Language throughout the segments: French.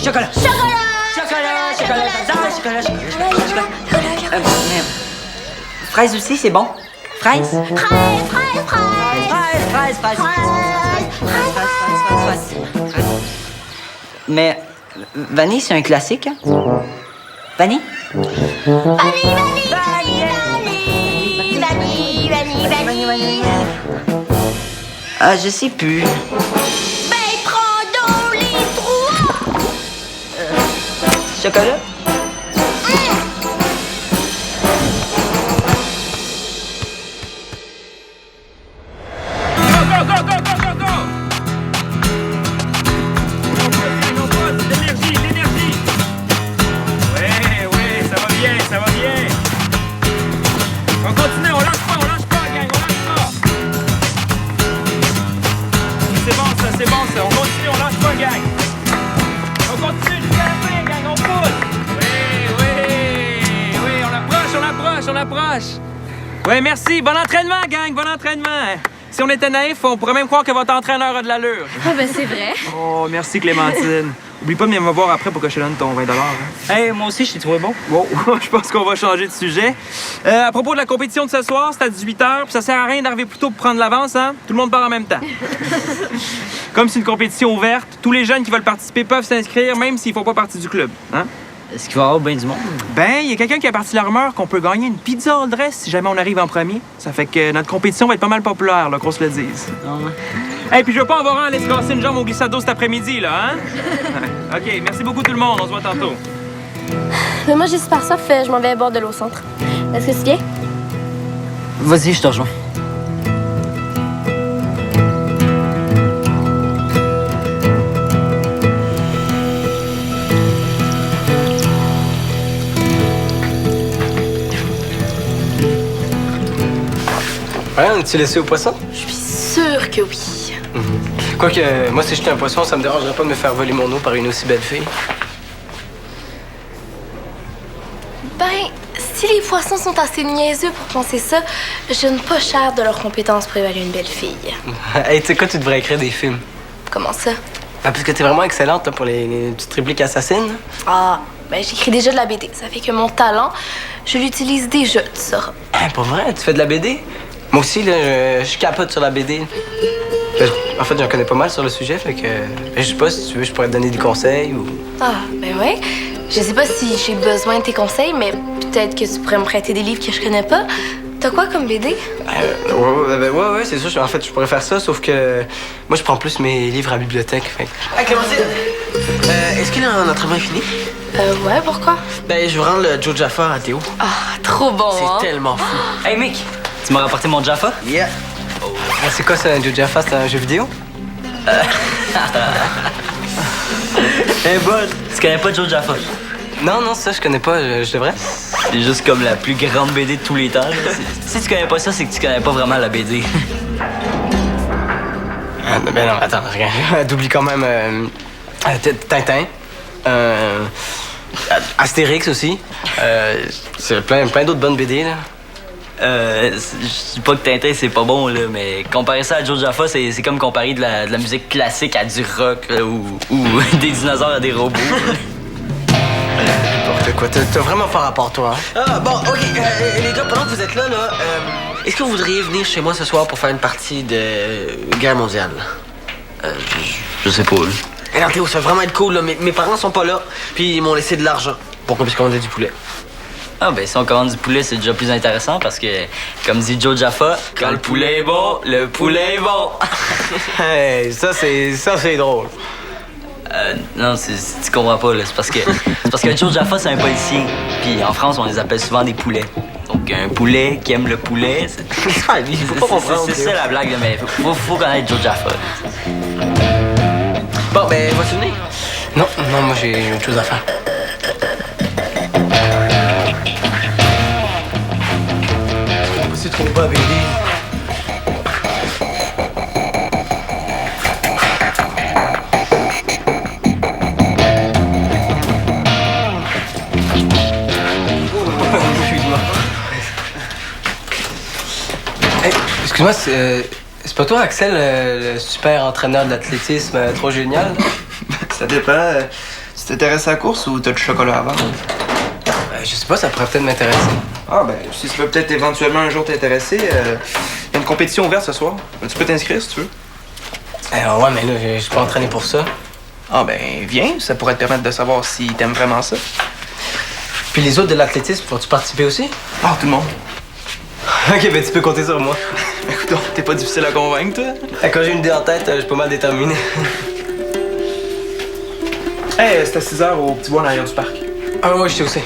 Chocolat. Mais fraise aussi, c'est bon. Fraise. Fraise. Mais vanille, c'est un classique, hein? Vanille? Vanille. Ah, je sais plus. Ben, prends donc les trois! Chocolat? L'énergie! Ouais, ça va bien. On continue, on lâche pas, gang, on lâche pas. C'est bon ça, on continue, on lâche pas, gang. On continue jusqu'à la fin, gang, on pousse. Oui, on approche. Ouais, merci, bon entraînement, gang, bon entraînement. Si on était naïf, on pourrait même croire que votre entraîneur a de l'allure. Ah, ben, c'est vrai. Oh, merci Clémentine. Oublie pas de venir me voir après pour que je te donne ton 20 $. Hein. Hey, moi aussi, je t'ai trouvé bon. Wow, je pense qu'on va changer de sujet. À propos de la compétition de ce soir, c'est à 18h, puis ça sert à rien d'arriver plus tôt pour prendre l'avance, hein? Tout le monde part en même temps. Comme c'est une compétition ouverte, tous les jeunes qui veulent participer peuvent s'inscrire, même s'ils font pas partie du club, hein? Est-ce qu'il va y avoir bien du monde? Ben, il y a quelqu'un qui a parti la rumeur qu'on peut gagner une pizza all dress si jamais on arrive en premier. Ça fait que notre compétition va être pas mal populaire, là, qu'on se le dise. Hey, puis je veux pas avoir un à aller se casser une jambe au glissado cet après-midi, là, hein? OK, merci beaucoup tout le monde, on se voit tantôt. Mais moi, j'ai super soif, je m'en vais à bord de l'eau centre. Est-ce que tu viens? Vas-y, je te rejoins. Ouais, on est-tu laissé au poisson? Je suis sûre que oui. Quoique, moi, si j'étais un poisson, ça me dérangerait pas de me faire voler mon eau par une aussi belle fille. Ben, si les poissons sont assez niaiseux pour penser ça, je donne pas cher de leurs compétences pour évaluer une belle fille. Hey, tu sais quoi, tu devrais écrire des films. Comment ça? Ah, parce que t'es vraiment excellente hein, pour les petites répliques assassines. Ah, ben j'écris déjà de la BD. Ça fait que mon talent, je l'utilise déjà, tu sauras. Ah, pas vrai? Tu fais de la BD? Moi aussi, là, je capote sur la BD. En fait, j'en connais pas mal sur le sujet, fait que... Je sais pas, si tu veux, je pourrais te donner des conseils ou... Ah, ben ouais. Je sais pas si j'ai besoin de tes conseils, mais peut-être que tu pourrais me prêter des livres que je connais pas. T'as quoi comme BD? Ouais, c'est sûr. En fait, je pourrais faire ça, sauf que... Moi, je prends plus mes livres à la bibliothèque, fait que... Hey, Clémentine! Est-ce que notre entraînement est fini? Ouais, pourquoi? Ben, je veux rendre le Joe Jaffa à Théo. Ah, trop bon, hein? C'est tellement fou. Hey, Mick, tu m'as rapporté mon Jaffa? Yeah! C'est quoi, ça, un Joe Jaffa? C'est un jeu vidéo? Hey, bud, tu connais pas Joe Jaffa? Non, ça, je connais pas. Je devrais. C'est juste comme la plus grande BD de tous les temps. Là. Si tu connais pas ça, c'est que tu connais pas vraiment la BD. Ben non, attends, regarde. T'oublies quand même Tintin. Astérix aussi. C'est plein d'autres bonnes BD, là. Je dis pas que Tintin c'est pas bon, là, mais comparer ça à Joe Jaffa, c'est comme comparer de la musique classique à du rock là, ou des dinosaures à des robots. N'importe quoi. T'as vraiment pas rapport, toi. Hein? Ah, bon, OK. Les gars, pendant que vous êtes là, est-ce que vous voudriez venir chez moi ce soir pour faire une partie de guerre mondiale? Je sais pas, là. Hey, non, Théo, ça va vraiment être cool, là. Mes parents sont pas là, puis ils m'ont laissé de l'argent pour qu'on puisse commander du poulet. Ah, ben si on commande du poulet, c'est déjà plus intéressant parce que, comme dit Joe Jaffa, quand le poulet est bon, le poulet est bon. Hey, ça, c'est drôle. Non, tu comprends pas, là. C'est parce que Joe Jaffa, c'est un policier. Puis en France, on les appelle souvent des poulets. Donc, un poulet qui aime le poulet, c'est ça la blague, là, mais faut connaître Joe Jaffa. Bon, ben, vas-tu venir? Non, moi, j'ai autre chose à faire. C'est trop bas, baby. Hey, excuse-moi, c'est pas toi, Axel, le super entraîneur de l'athlétisme trop génial? Ça dépend. t'intéresses à la course ou t'as du chocolat à vendre? Je sais pas, ça pourrait peut-être m'intéresser. Ah, ben, si ça peut peut-être éventuellement un jour t'intéresser, il y a une compétition ouverte ce soir. Tu peux t'inscrire si tu veux. Ouais, mais là, je suis pas entraîné pour ça. Ah, ben, viens, ça pourrait te permettre de savoir si t'aimes vraiment ça. Puis les autres de l'athlétisme, vont-tu participer aussi? Ah, tout le monde. Ok, ben tu peux compter sur moi. Écoute, t'es pas difficile à convaincre, toi? Quand j'ai une idée en tête, je suis pas mal déterminé. Hey, c'est à 6h au petit bois en arrière du parc. Ah ouais, je sais aussi.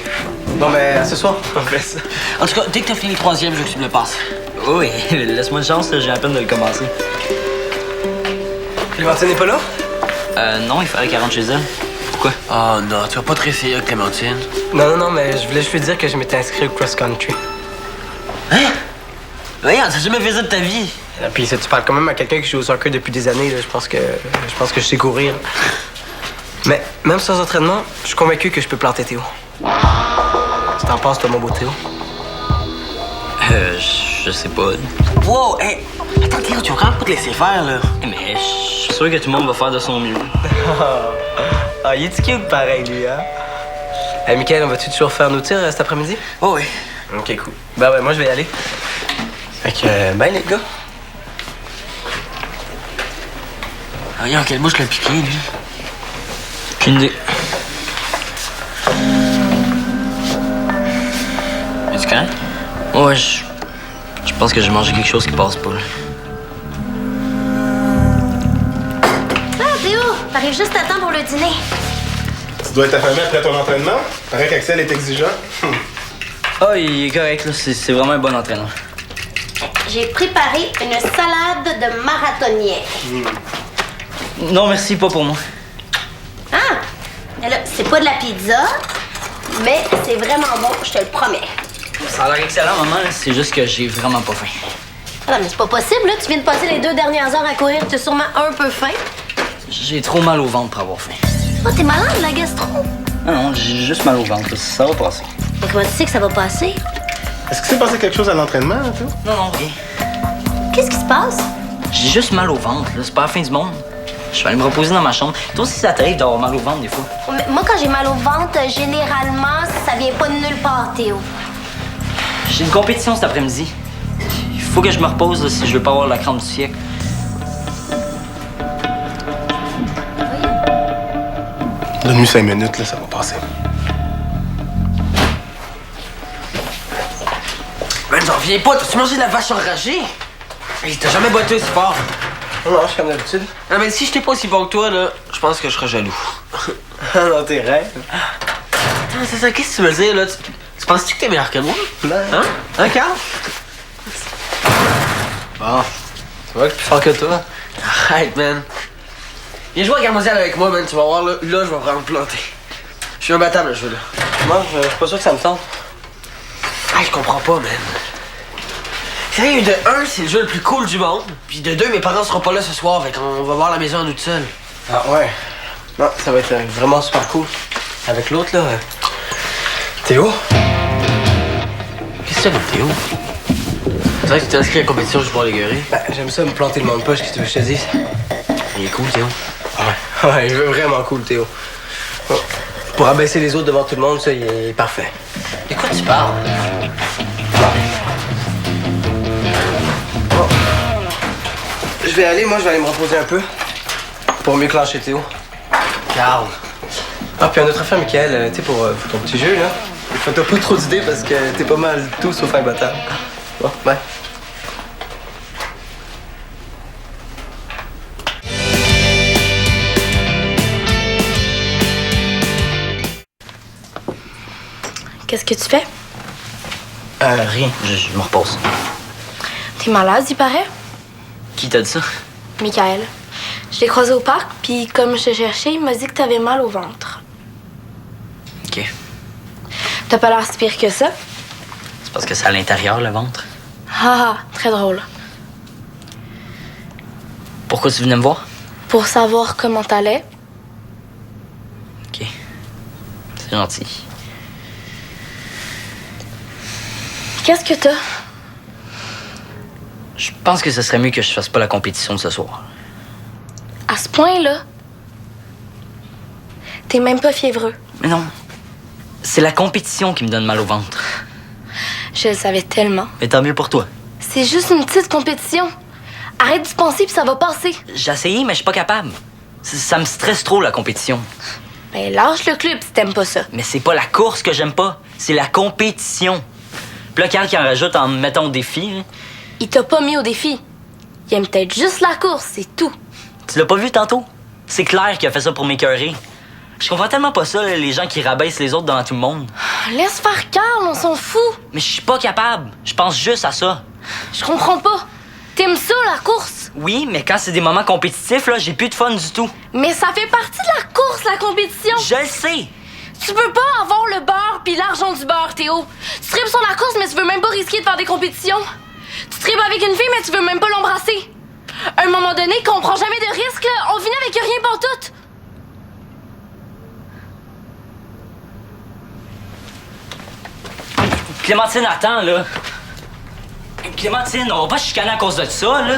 Bon, ben, à ce soir, on fait ça. En tout cas, dès que t'as fini le 3e, je veux que tu me le passes. Oui, laisse-moi une chance, là, j'ai à peine de le commencer. Clémentine n'est pas là? Non, il fallait qu'elle rentre chez elle. Pourquoi? Oh non, tu vas pas te réessayer, Clémentine. Non, mais je voulais juste lui dire que je m'étais inscrit au cross-country. Hein? Voyons, t'as jamais fait ça de ta vie. Puis tu parles quand même à quelqu'un qui joue au soccer depuis des années, là. Je pense que je sais courir. Mais même sans entraînement, je suis convaincu que je peux planter Théo. Tu t'en penses, toi, mon beau Théo? Je sais pas. Wow, hey! Attends, Théo, tu vas quand même pas te laisser faire, là. Mais je suis sûr que tout le monde va faire de son mieux. Ah, il est cute pareil, lui, hein? Hey, Mickaël, on va-tu toujours faire nos tirs cet après-midi? Oh oui. Ok, cool. Ben ouais, moi, je vais y aller. Fait que, bye, les gars. Voyons, quelle bouche l'a piqué, lui. Aucune idée. Es-tu correct? Ouais, je pense que j'ai mangé quelque chose qui passe pas, là. Ah, Théo, t'arrives juste à temps pour le dîner. Tu dois être affamé après ton entraînement. Paraît qu'Axel est exigeant. Ah, il est correct, là. C'est vraiment un bon entraîneur. J'ai préparé une salade de marathonien. Non, merci, pas pour moi. Ah! Mais là, c'est pas de la pizza, mais c'est vraiment bon, je te le promets. Ça a l'air excellent, maman, là. C'est juste que j'ai vraiment pas faim. Ah non, mais c'est pas possible, là. Tu viens de passer les 2 dernières heures à courir, t'as sûrement un peu faim. J'ai trop mal au ventre pour avoir faim. Oh, t'es malade, la gastro. Non, j'ai juste mal au ventre, là. Ça va passer. Mais comment tu sais que ça va passer? Est-ce que c'est passé quelque chose à l'entraînement, toi? Non, rien. Qu'est-ce qui se passe? J'ai juste mal au ventre, là. C'est pas la fin du monde. Je vais aller me reposer dans ma chambre. Toi aussi, ça t'arrive d'avoir mal au ventre des fois? Mais moi, quand j'ai mal au ventre, généralement, ça vient pas de nulle part, Théo. J'ai une compétition cet après-midi. Il faut que je me repose là, si je veux pas avoir la crampe du siècle. Donne-lui 5 minutes, là, ça va passer. Ben, j'en reviens pas. T'as-tu mangé de la vache enragée? Hey, t'as jamais boité aussi fort. Non, je suis comme d'habitude. Ah, mais si j'étais pas aussi bon que toi, là, je pense que je serais jaloux. Dans tes rêves. Attends, c'est ça, qu'est-ce que tu veux dire, là? Tu penses-tu que t'es meilleur que moi? Non. Hein? Hein, Carl? Bon. Tu vois que je suis plus fort que toi. Arrête, man. Viens jouer à Guerre mondiale avec moi, man. Tu vas voir, là, je vais vraiment me planter. Je suis imbattable, ce jeu-là. Moi, je suis pas sûr que ça me tente. Ah, je comprends pas, man. Sérieux, de 1, c'est le jeu le plus cool du monde. Puis de 2, mes parents seront pas là ce soir, fait qu'on va voir la maison à nous tout seuls. Ah ouais. Non, ça va être vraiment super cool. Avec l'autre, là. Théo? Qu'est-ce que c'est, mon Théo? C'est vrai que tu t'es inscrit à la compétition juste pour les gueuler. Ben, j'aime ça me planter le monde poche, qu'est-ce que tu veux que je te dise? Il est cool, Théo. Ouais. Ouais, il est vraiment cool, Théo. Oh. Pour abaisser les autres devant tout le monde, ça, il est parfait. De quoi tu parles? Bon. Je vais aller me reposer un peu. Pour mieux clencher Théo. Carl. Ah, puis une autre affaire, Mickaël, tu sais, pour ton petit jeu, là. Fais-toi pas trop d'idées parce que t'es pas mal tout sauf imbattable. Bon, bye. Qu'est-ce que tu fais? Rien. Je me repose. T'es malade, il paraît? Qui t'a dit ça? Michael. Je l'ai croisé au parc, puis comme je te cherchais, il m'a dit que t'avais mal au ventre. OK. T'as pas l'air si pire que ça? C'est parce que c'est à l'intérieur, le ventre. Ah, très drôle. Pourquoi tu venais me voir? Pour savoir comment t'allais. OK. C'est gentil. Qu'est-ce que t'as? Je pense que ce serait mieux que je fasse pas la compétition de ce soir. À ce point-là? T'es même pas fiévreux. Mais non. C'est la compétition qui me donne mal au ventre. Je le savais tellement. Mais tant mieux pour toi. C'est juste une petite compétition. Arrête d'y penser puis ça va passer. J'ai essayé, mais je suis pas capable. Ça me stresse trop, la compétition. Ben, lâche le club si t'aimes pas ça. Mais c'est pas la course que j'aime pas. C'est la compétition. Puis là, Carl qui en rajoute en me mettant au défi. Hein. Il t'a pas mis au défi. Il aime peut-être juste la course, c'est tout. Tu l'as pas vu tantôt? C'est Claire qui a fait ça pour m'écœurer. Je comprends tellement pas ça, là, les gens qui rabaissent les autres devant tout le monde. Laisse faire Carl, on s'en fout. Mais je suis pas capable. Je pense juste à ça. Je comprends pas. T'aimes ça, la course? Oui, mais quand c'est des moments compétitifs, là, j'ai plus de fun du tout. Mais ça fait partie de la course, la compétition. Je le sais. Tu peux pas avoir le beurre puis l'argent du beurre, Théo. Tu tripes sur la course, mais tu veux même pas risquer de faire des compétitions. Tu tripes avec une fille, mais tu veux même pas l'embrasser. À un moment donné, qu'on prend jamais de risque, là, on finit avec rien pantoute. Clémentine, attends, là. Clémentine, on va pas se chicaner à cause de ça, là.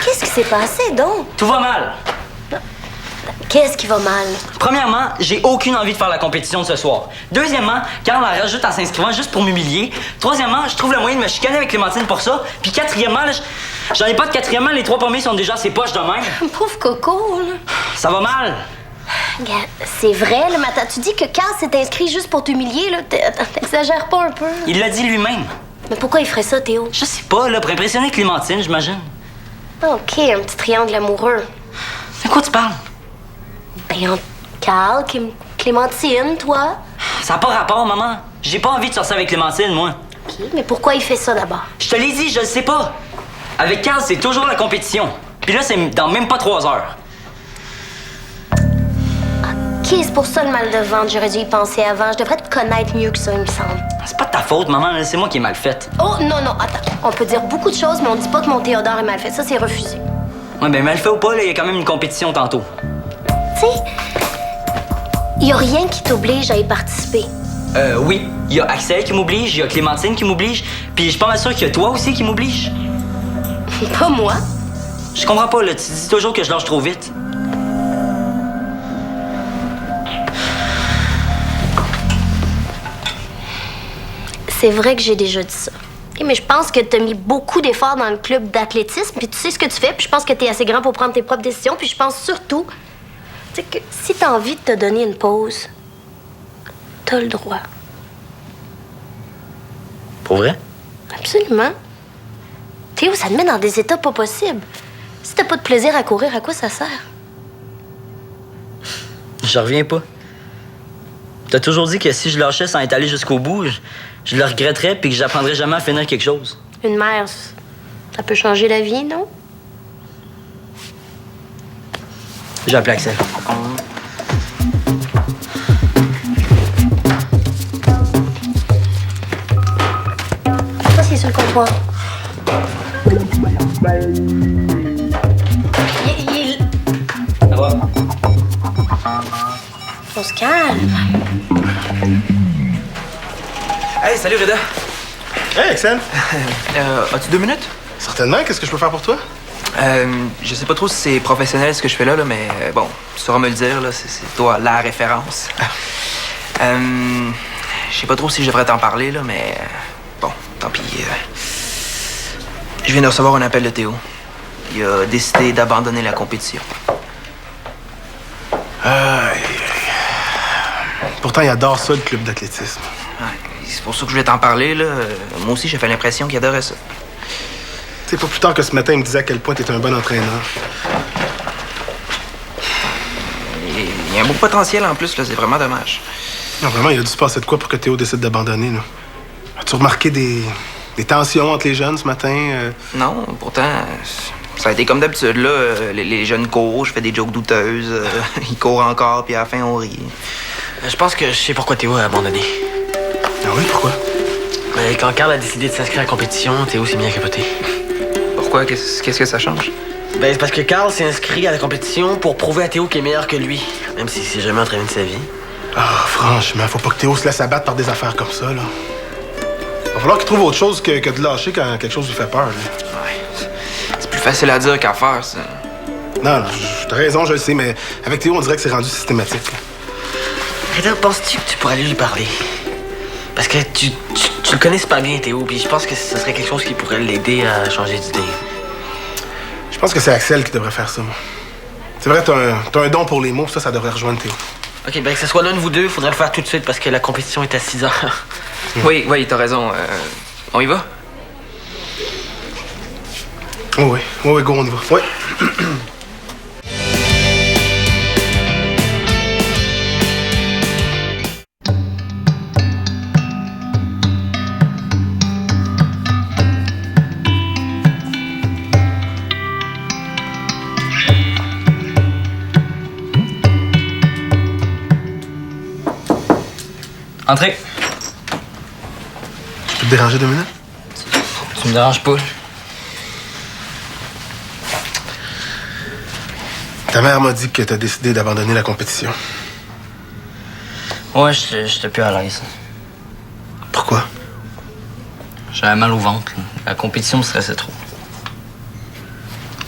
Qu'est-ce qui s'est passé, donc? Tout va mal. Qu'est-ce qui va mal? Premièrement, j'ai aucune envie de faire la compétition de ce soir. Deuxièmement, Carl en rajoute en s'inscrivant juste pour m'humilier. Troisièmement, je trouve le moyen de me chicaner avec Clémentine pour ça. Puis quatrièmement, là, j'en ai pas de quatrièmement, les trois premiers sont déjà assez poches de même. Pauvre Coco, là. Ça va mal. Regarde, c'est vrai, là, Mata. Tu dis que Carl s'est inscrit juste pour t'humilier, là. T'exagères pas un peu? Il l'a dit lui-même. Mais pourquoi il ferait ça, Théo? Je sais pas, là, pour impressionner Clémentine, j'imagine. OK, un petit triangle amoureux. De quoi tu parles? Ben, entre Carl, Clémentine, toi. Ça n'a pas rapport, maman. J'ai pas envie de sortir avec Clémentine, moi. OK, mais pourquoi il fait ça d'abord? Je te l'ai dit, je le sais pas. Avec Carl, c'est toujours la compétition. Puis là, c'est dans même pas 3 heures. OK, c'est pour ça le mal de ventre. J'aurais dû y penser avant. Je devrais te connaître mieux que ça, il me semble. C'est pas de ta faute, maman, là, c'est moi qui ai mal fait. Oh, non, attends. On peut dire beaucoup de choses, mais on dit pas que mon Théodore est mal fait. Ça, c'est refusé. Ouais, ben mal fait ou pas, là, il y a quand même une compétition tantôt. Tu sais, y a rien qui t'oblige à y participer. Oui. Il y a Axel qui m'oblige, il y a Clémentine qui m'oblige, puis je suis pas mal sûr qu'il y a toi aussi qui m'oblige. Pas moi. Je comprends pas, là, tu dis toujours que je lâche trop vite. C'est vrai que j'ai déjà dit ça. Okay, mais je pense que t'as mis beaucoup d'efforts dans le club d'athlétisme, puis tu sais ce que tu fais, puis je pense que t'es assez grand pour prendre tes propres décisions, puis je pense surtout, tu sais, que si t'as envie de te donner une pause, t'as le droit. Pour vrai? Absolument. Théo, ça te met dans des états pas possibles. Si t'as pas de plaisir à courir, à quoi ça sert? Je reviens pas. T'as toujours dit que si je lâchais sans être allé jusqu'au bout, je le regretterais puis que j'apprendrais jamais à finir quelque chose. Une mère, ça peut changer la vie, non? J'ai appelé Axel. Ça, c'est sur le comptoir. Ça va? On se calme. Hey, salut Reda. Hey, Axel! As-tu 2 minutes? Certainement, qu'est-ce que je peux faire pour toi? Je sais pas trop si c'est professionnel ce que je fais là, mais bon, tu sauras me le dire, là, c'est toi la référence. Je sais pas trop si je devrais t'en parler, là, mais bon, tant pis. Je viens de recevoir un appel de Théo. Il a décidé d'abandonner la compétition. Aïe. Pourtant, il adore ça, le club d'athlétisme. Ouais, c'est pour ça que je voulais t'en parler, là. Moi aussi, j'ai fait l'impression qu'il adorait ça. Tu sais, pas plus tard que ce matin, il me disait à quel point t'es un bon entraîneur. Il y a un beau potentiel en plus, là, c'est vraiment dommage. Non, vraiment, il a dû se passer de quoi pour que Théo décide d'abandonner, là? As-tu remarqué des tensions entre les jeunes ce matin? Non, pourtant, ça a été comme d'habitude, là. Les jeunes courent, je fais des jokes douteuses, ils courent encore, puis à la fin, on rit. Je pense que je sais pourquoi Théo a abandonné. Ah oui, pourquoi? Mais quand Carl a décidé de s'inscrire à la compétition, Théo s'est mis à capoter. Pourquoi? Qu'est-ce que ça change? Ben, c'est parce que Carl s'est inscrit à la compétition pour prouver à Théo qu'il est meilleur que lui, même s'il s'est jamais entraîné de sa vie. Ah, franchement, faut pas que Théo se laisse abattre par des affaires comme ça, là. Va falloir qu'il trouve autre chose que de lâcher quand quelque chose lui fait peur, là. Ouais. C'est plus facile à dire qu'à faire, ça. Non, t'as raison, je le sais, mais avec Théo, on dirait que c'est rendu systématique. Rita, penses-tu que tu pourrais aller lui parler? Parce que tu le connais pas bien, Théo, puis je pense que ce serait quelque chose qui pourrait l'aider à changer d'idée. Je pense que c'est Axel qui devrait faire ça, moi. C'est vrai, t'as un don pour les mots, ça devrait rejoindre Théo. OK, ben que ce soit l'un de vous deux, faudrait le faire tout de suite parce que la compétition est à 6 heures. Oui, t'as raison. On y va? Oh oui, go, on y va. Oui. Entrez. Je peux te déranger 2 minutes? Tu me déranges pas. Ta mère m'a dit que t'as décidé d'abandonner la compétition. Ouais, j'étais plus à l'aise. Pourquoi? J'avais mal au ventre. La compétition me stressait trop.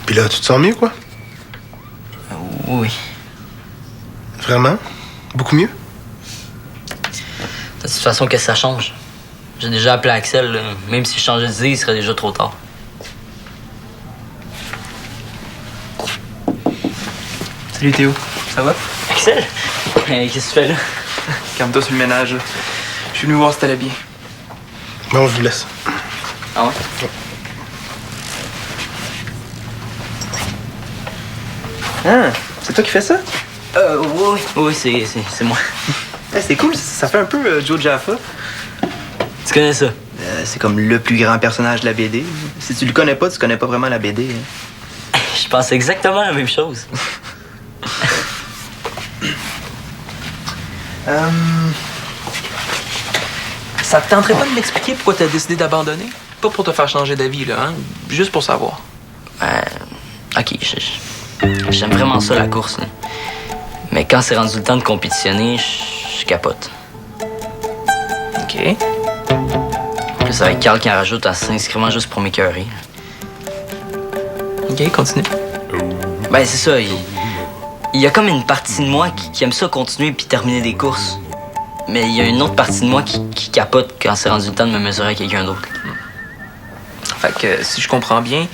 Puis là, tu te sens mieux, quoi? Oui. Vraiment? Beaucoup mieux? De toute façon, qu'est-ce que ça change? J'ai déjà appelé Axel, là. Même si je changeais d'idée, il serait déjà trop tard. Salut Théo, ça va? Axel? Hey, qu'est-ce que tu fais là? Calme-toi sur le ménage. Là. Je suis venu voir si t'allais bien. Bon, je vous laisse. Ah ouais? Ah, c'est toi qui fais ça? Oui, c'est moi. C'est cool, ça fait un peu Joe Jaffa. Tu connais ça? C'est comme le plus grand personnage de la BD. Si tu le connais pas, tu connais pas vraiment la BD. Je pense exactement la même chose. Ça te tenterait pas de m'expliquer pourquoi t'as décidé d'abandonner? Pas pour te faire changer d'avis, là, hein? Juste pour savoir. OK, j'aime vraiment ça, la course, là. Mais quand c'est rendu le temps de compétitionner, je capote. OK. En plus, avec Carl qui en rajoute en s'inscrivant juste pour m'écœurer. OK, continue. Ben, c'est ça. Il y a comme une partie de moi qui aime ça continuer puis terminer des courses. Mais il y a une autre partie de moi qui capote quand c'est rendu le temps de me mesurer à quelqu'un d'autre. Fait que, si je comprends bien,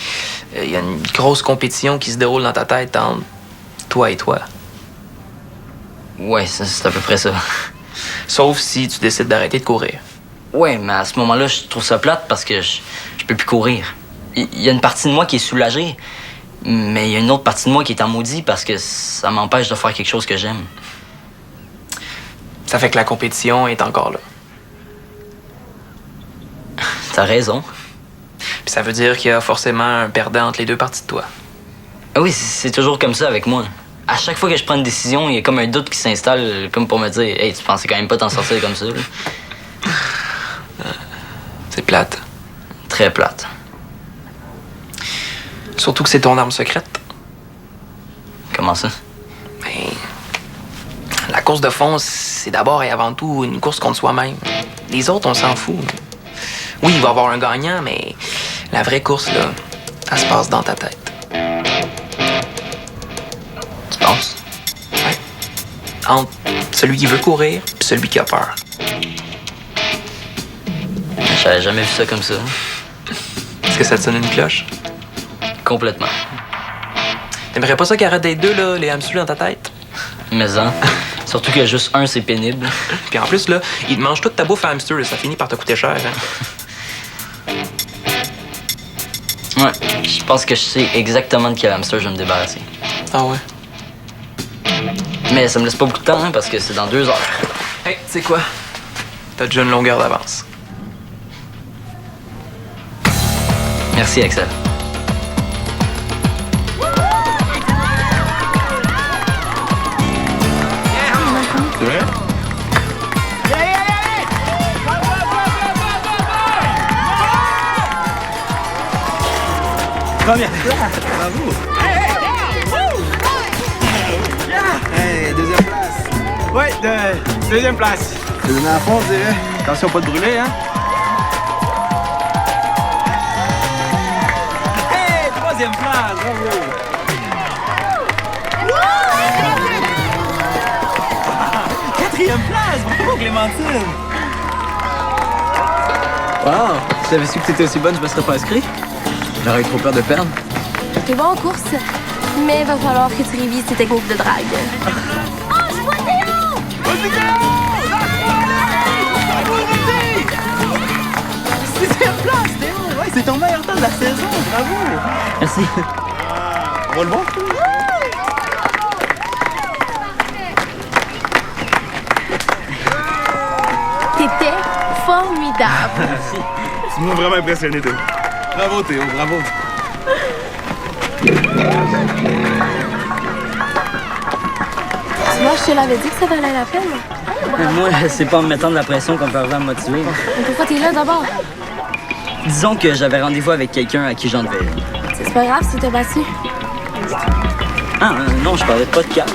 il y a une grosse compétition qui se déroule dans ta tête entre toi et toi. Ouais, c'est à peu près ça. Sauf si tu décides d'arrêter de courir. Ouais, mais à ce moment-là, je trouve ça plate parce que je peux plus courir. Il y a une partie de moi qui est soulagée, mais il y a une autre partie de moi qui est en maudit parce que ça m'empêche de faire quelque chose que j'aime. Ça fait que la compétition est encore là. T'as raison. Puis ça veut dire qu'il y a forcément un perdant entre les deux parties de toi. Ah oui, c'est toujours comme ça avec moi. À chaque fois que je prends une décision, il y a comme un doute qui s'installe, comme pour me dire « Hey, tu pensais quand même pas t'en sortir comme ça. » C'est plate. Très plate. Surtout que c'est ton arme secrète. Comment ça? Ben, la course de fond, c'est d'abord et avant tout une course contre soi-même. Les autres, on s'en fout. Oui, il va y avoir un gagnant, mais la vraie course, là, elle se passe dans ta tête. Tu penses? Ouais. Entre celui qui veut courir et celui qui a peur. J'avais jamais vu ça comme ça. Est-ce que ça te sonne une cloche? Complètement. T'aimerais pas ça qu'il arrête d'être deux, là, les hamsters dans ta tête? Mais hein, surtout qu'il y a juste un, c'est pénible. Puis en plus, là, il te mange toute ta bouffe à hamster, ça finit par te coûter cher, hein? Ouais, je pense que je sais exactement de quel hamster je vais me débarrasser. Ah ouais? Mais ça me laisse pas beaucoup de temps, hein, parce que c'est dans 2 heures. Hey, tu sais quoi? T'as déjà une longueur d'avance. Merci, Axel. C'est vrai? Première place! Bravo! Hey, deuxième place! Ouais, deuxième place. C'est donné à fond, on dirait. Attention, pas de brûler, hein? Hey, troisième place! Bravo! Quatrième place! Bravo, Clémentine! Wow! Si j'avais su que t'étais aussi bonne, je me serais pas inscrit. J'aurais eu trop peur de perdre. T'es bon en course, mais va falloir que tu révises tes techniques de drague. Oh, je vois Théo! Vas-y, Théo! Sixième place, Théo! Ouais, c'est ton meilleur temps de la saison, bravo! Merci. On va le voir? T'étais formidable. Tu m'as vraiment impressionné, Théo. Bravo, Théo, bravo. Tu vois, je te l'avais dit que ça valait la peine. Moi, c'est pas en me mettant de la pression qu'on peut arriver à me motiver. Mais pourquoi t'es là d'abord? Disons que j'avais rendez-vous avec quelqu'un à qui j'en devais. C'est pas grave si t'as battu. Ah, non, je parlais pas de calme.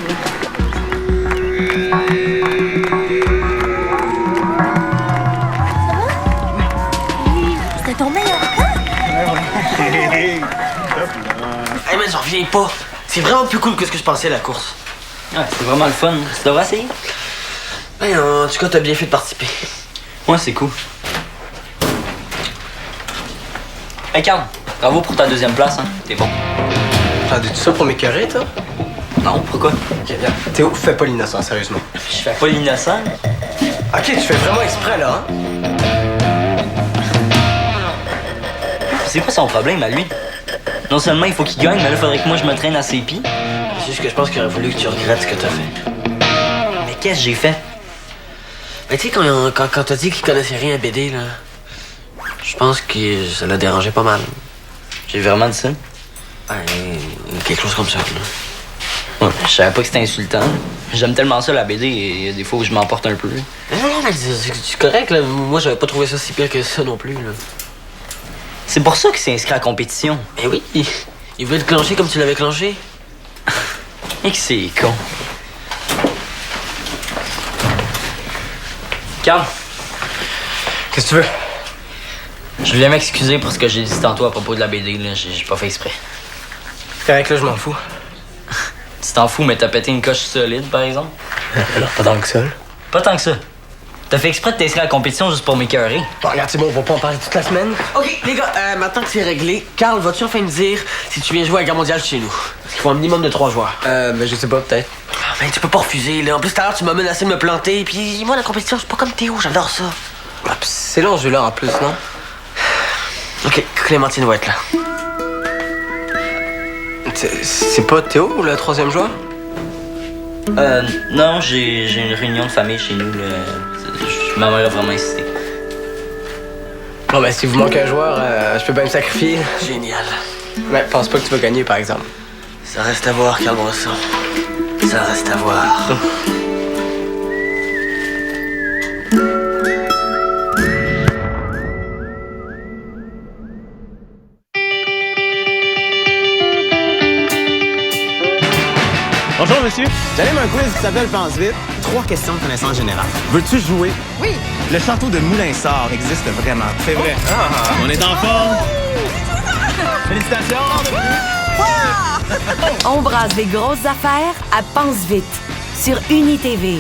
C'était ton meilleur. Hey, mais j'en reviens pas. C'est vraiment plus cool que ce que je pensais, la course. Ouais, c'est vraiment le fun. Tu devrais essayer. Ben, en tout cas, t'as bien fait de participer. Ouais, c'est cool. Hey, Carl, bravo pour ta deuxième place, hein. T'es bon. T'as dit ça pour m'écœurer, toi? Non, pourquoi? Ok, viens. Théo, fais pas l'innocent, sérieusement. Je fais pas l'innocent. Ok, tu fais vraiment exprès, là, hein? C'est quoi son problème à lui? Non seulement il faut qu'il gagne, mais là, faudrait que moi je me traîne à ses pieds. C'est juste que je pense qu'il aurait voulu que tu regrettes ce que t'as fait. Mais qu'est-ce que j'ai fait? Mais tu sais, quand t'as dit qu'il connaissait rien à BD, là, je pense que ça l'a dérangé pas mal. J'ai vraiment dit ça? Ben, quelque chose comme ça, là. Ouais, je savais pas que c'était insultant. J'aime tellement ça la BD et il y a des fois où je m'emporte un peu. Non, mais c'est correct, là. Moi, j'avais pas trouvé ça si pire que ça non plus, là. C'est pour ça qu'il s'est inscrit à la compétition. Mais oui, il veut te clencher comme tu l'avais clenché. Et que c'est con. Carl, Qu'est-ce que tu veux? je voulais m'excuser pour ce que j'ai dit tantôt à propos de la BD. Là. J'ai pas fait exprès. C'est correct, là, je m'en fous. Tu t'en fous, mais t'as pété une coche solide, par exemple? Alors, pas tant que ça, là. Pas tant que ça. T'as fait exprès de t'inscrire à la compétition juste pour m'écœurer. Bon, regarde, c'est bon, on va pas en parler toute la semaine. OK, les gars, maintenant que c'est réglé, Carl, vas-tu enfin me dire si tu viens jouer à la Guerre mondiale chez nous? Parce qu'il faut un minimum de 3 joueurs. Ben, je sais pas, peut-être. Ah, ben, tu peux pas refuser, là. En plus, tout à l'heure, tu m'as menacé de me planter. Puis moi, la compétition, je suis pas comme Théo, j'adore ça. Ah, pis c'est l'enjeu, là, en plus, non? OK, Clémentine va être là. C'est pas Théo, le troisième joueur? Non, j'ai une réunion de famille chez nous. Là. Ma mère a vraiment insisté. Bon, ben, si vous manquez un joueur, je peux bien me sacrifier. Génial. Mais pense pas que tu vas gagner, par exemple. Ça reste à voir, Carl Bresson. Ça reste à voir. Bonjour, monsieur. J'anime un quiz qui s'appelle Pense vite. 3 questions de connaissance générale. Veux-tu jouer? Oui. Le château de Moulinsart existe vraiment. C'est vrai. On est en forme. Félicitations. On brasse des grosses affaires à Pense vite sur UniTV.